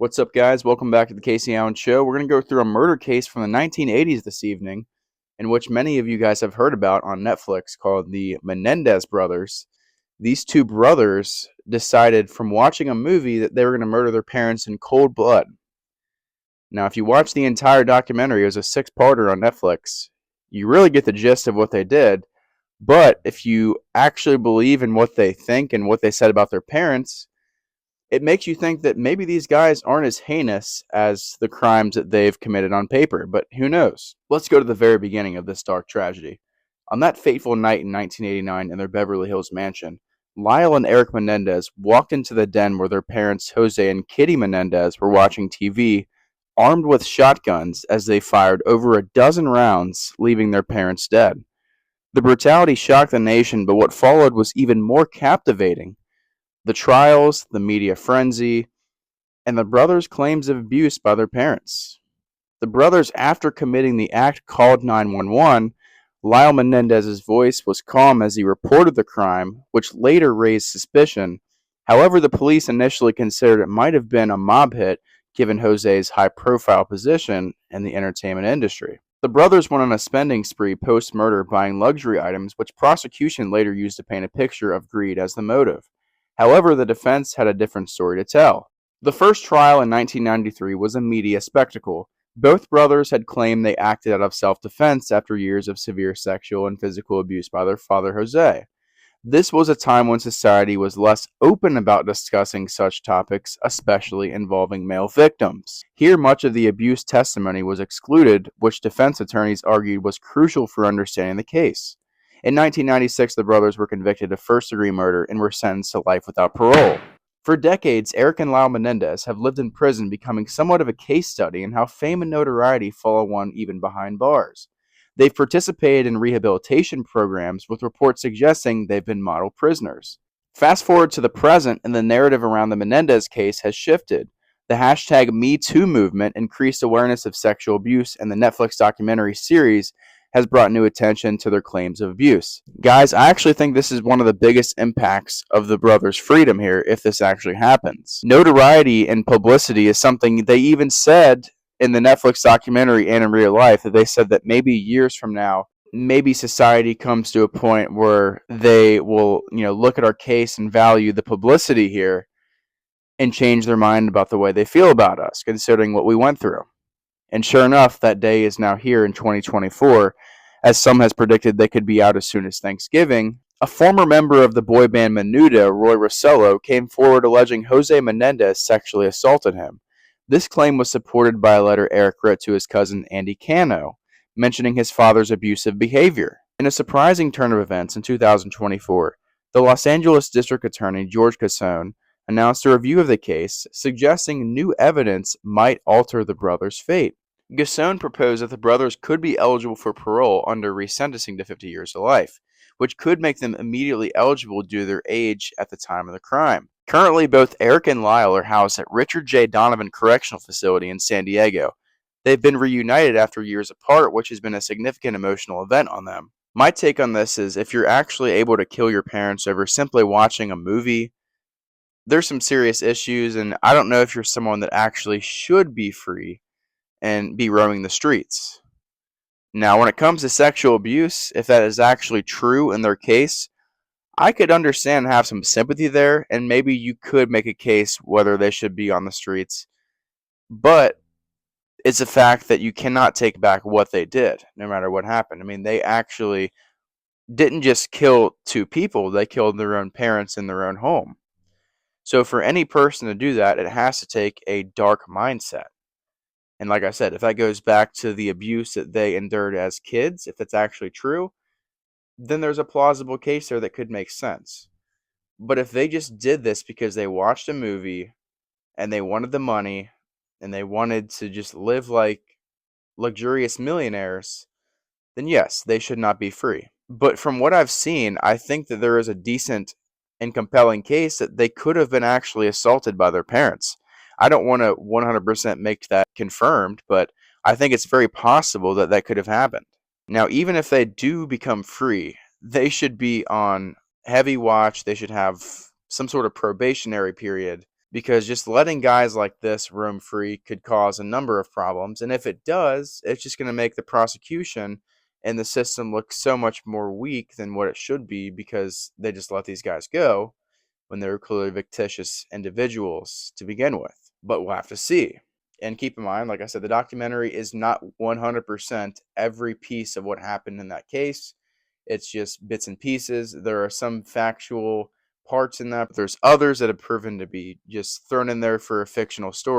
What's up, guys? Welcome back to the Casey Allen Show. We're going to go through a murder case from the 1980s this evening, in which many of you guys have heard about on Netflix, called the Menendez brothers. These two brothers decided from watching a movie that they were going to murder their parents in cold blood. Now, if you watch the entire documentary, it was a six-parter on Netflix, you really get the gist of what they did. But if you actually believe in what they think and what they said about their parents, it makes you think that maybe these guys aren't as heinous as the crimes that they've committed on paper, but who knows? Let's go to the very beginning of this dark tragedy. On that fateful night in 1989 in their Beverly Hills mansion, Lyle and Eric Menendez walked into the den where their parents, Jose and Kitty Menendez, were watching TV, armed with shotguns as they fired over a dozen rounds, leaving their parents dead. The brutality shocked the nation, but what followed was even more captivating. The trials, the media frenzy, and the brothers' claims of abuse by their parents. The brothers, after committing the act, called 911. Lyle Menendez's voice was calm as he reported the crime, which later raised suspicion. However, the police initially considered it might have been a mob hit, given Jose's high-profile position in the entertainment industry. The brothers went on a spending spree post-murder, buying luxury items, which prosecution later used to paint a picture of greed as the motive. However, the defense had a different story to tell. The first trial in 1993 was a media spectacle. Both brothers had claimed they acted out of self-defense after years of severe sexual and physical abuse by their father, Jose. This was a time when society was less open about discussing such topics, especially involving male victims. Here, much of the abuse testimony was excluded, which defense attorneys argued was crucial for understanding the case. In 1996, the brothers were convicted of first-degree murder and were sentenced to life without parole. For decades, Eric and Lyle Menendez have lived in prison, becoming somewhat of a case study in how fame and notoriety follow one even behind bars. They've participated in rehabilitation programs, with reports suggesting they've been model prisoners. Fast forward to the present, and the narrative around the Menendez case has shifted. The hashtag #MeToo movement, increased awareness of sexual abuse, and the Netflix documentary series has brought new attention to their claims of abuse. Guys, I actually think this is one of the biggest impacts of the brothers' freedom here if this actually happens. Notoriety and publicity is something they even said in the Netflix documentary and in real life, that they said that maybe years from now, maybe society comes to a point where they will, look at our case and value the publicity here and change their mind about the way they feel about us, considering what we went through. And sure enough, that day is now here in 2024, as some has predicted they could be out as soon as Thanksgiving. A former member of the boy band Menudo, Roy Rossello, came forward alleging Jose Menendez sexually assaulted him. This claim was supported by a letter Eric wrote to his cousin Andy Cano, mentioning his father's abusive behavior. In a surprising turn of events in 2024, the Los Angeles District Attorney George Casone announced a review of the case, suggesting new evidence might alter the brothers' fate. Gasson proposed that the brothers could be eligible for parole under resentencing to 50 years to life, which could make them immediately eligible due to their age at the time of the crime. Currently, both Eric and Lyle are housed at Richard J. Donovan Correctional Facility in San Diego. They've been reunited after years apart, which has been a significant emotional event on them. My take on this is, if you're actually able to kill your parents over simply watching a movie, there's some serious issues, and I don't know if you're someone that actually should be free and be roaming the streets. Now, when it comes to sexual abuse, if that is actually true in their case, I could understand and have some sympathy there, and maybe you could make a case whether they should be on the streets. But it's a fact that you cannot take back what they did, no matter what happened. I mean, they actually didn't just kill two people, they killed their own parents in their own home. So for any person to do that, it has to take a dark mindset. And like I said, if that goes back to the abuse that they endured as kids, if it's actually true, then there's a plausible case there that could make sense. But if they just did this because they watched a movie and they wanted the money and they wanted to just live like luxurious millionaires, then yes, they should not be free. But from what I've seen, I think that there is a decent and compelling case that they could have been actually assaulted by their parents. I don't want to 100% make that confirmed, but I think it's very possible that that could have happened. Now, even if they do become free, they should be on heavy watch. They should have some sort of probationary period, because just letting guys like this roam free could cause a number of problems. And if it does, it's just going to make the prosecution and the system look so much more weak than what it should be, because they just let these guys go when they were clearly fictitious individuals to begin with. But we'll have to see. And keep in mind, like I said, the documentary is not 100% every piece of what happened in that case. It's just bits and pieces. There are some factual parts in that, but there's others that have proven to be just thrown in there for a fictional story.